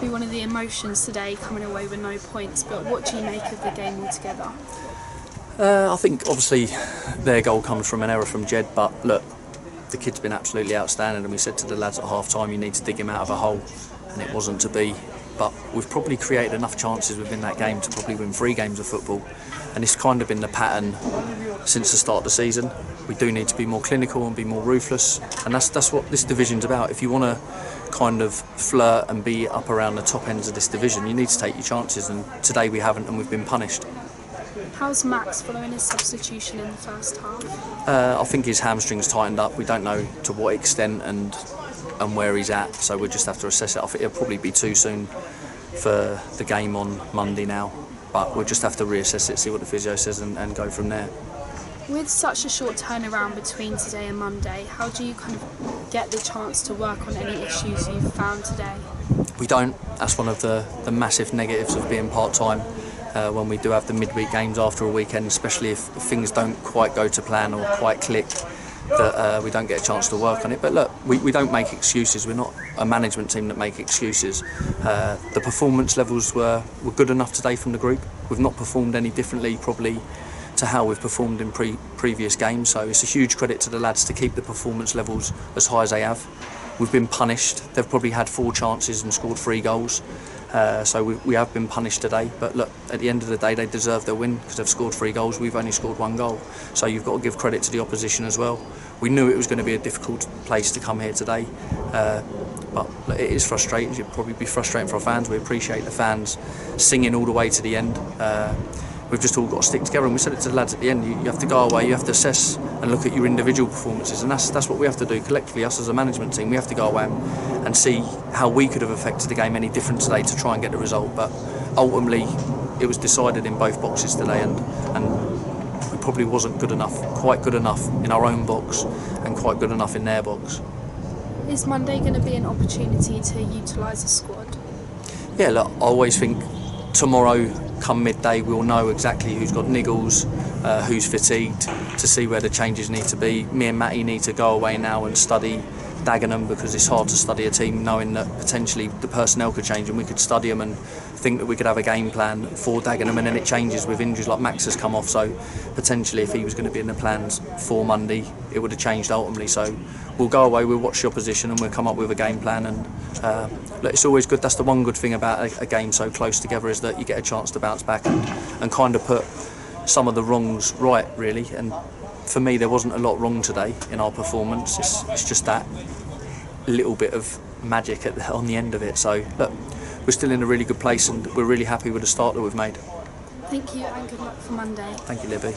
Be one of the emotions today, coming away with no points, but what do you make of the game altogether? I think obviously their goal comes from an error from Jed, but look, the kid's been absolutely outstanding, and we said to the lads at half time, you need to dig him out of a hole, and it wasn't to be. But we've probably created enough chances within that game to probably win 3 games of football, and it's kind of been the pattern since the start of the season. We do need to be more clinical and be more ruthless, and that's what this division's about. If you want to kind of flirt and be up around the top ends of this division, you need to take your chances, and today we haven't, and we've been punished. How's Max following his substitution in the first half? I think his hamstring's tightened up. We don't know to what extent and where he's at, so we'll just have to assess it. I think it'll probably be too soon for the game on Monday now, but we'll just have to reassess it, see what the physio says, and go from there. With such a short turnaround between today and Monday, how do you kind of get the chance to work on any issues you've found today? We don't. That's one of the massive negatives of being part-time. When we do have the midweek games after a weekend, especially if things don't quite go to plan or quite click, that we don't get a chance to work on it. But look, we don't make excuses. We're not a management team that make excuses. The performance levels were good enough today from the group. We've not performed any differently probably to how we've performed in previous games, so it's a huge credit to the lads to keep the performance levels as high as they have. We've been punished. They've probably had 4 chances and scored 3 goals. So we have been punished today, but look, at the end of the day they deserve their win because they've scored 3 goals, we've only scored 1 goal, so you've got to give credit to the opposition as well. We knew it was going to be a difficult place to come here today, but it is frustrating. It'd probably be frustrating for our fans. We appreciate the fans singing all the way to the end. We've just all got to stick together, and we said it to the lads at the end, you have to go away, you have to assess and look at your individual performances, and that's what we have to do collectively. Us as a management team, we have to go away and see how we could have affected the game any different today to try and get the result. But ultimately it was decided in both boxes today, and we probably wasn't good enough, quite good enough in our own box and quite good enough in their box. Is Monday going to be an opportunity to utilise the squad? Yeah, look, I always think tomorrow come midday we'll know exactly who's got niggles, who's fatigued, to see where the changes need to be. Me and Matty need to go away now and study Dagenham, because it's hard to study a team knowing that potentially the personnel could change, and we could study them and think that we could have a game plan for Dagenham, and then it changes with injuries like Max has come off, so potentially if he was going to be in the plans for Monday it would have changed ultimately. So we'll go away, we'll watch the opposition and we'll come up with a game plan, and look, it's always good. That's the one good thing about a game so close together, is that you get a chance to bounce back and kind of put some of the wrongs right, really. And for me there wasn't a lot wrong today in our performance. It's just that little bit of magic on the end of it. So look, we're still in a really good place and we're really happy with the start that we've made. Thank you and good luck for Monday. Thank you, Libby.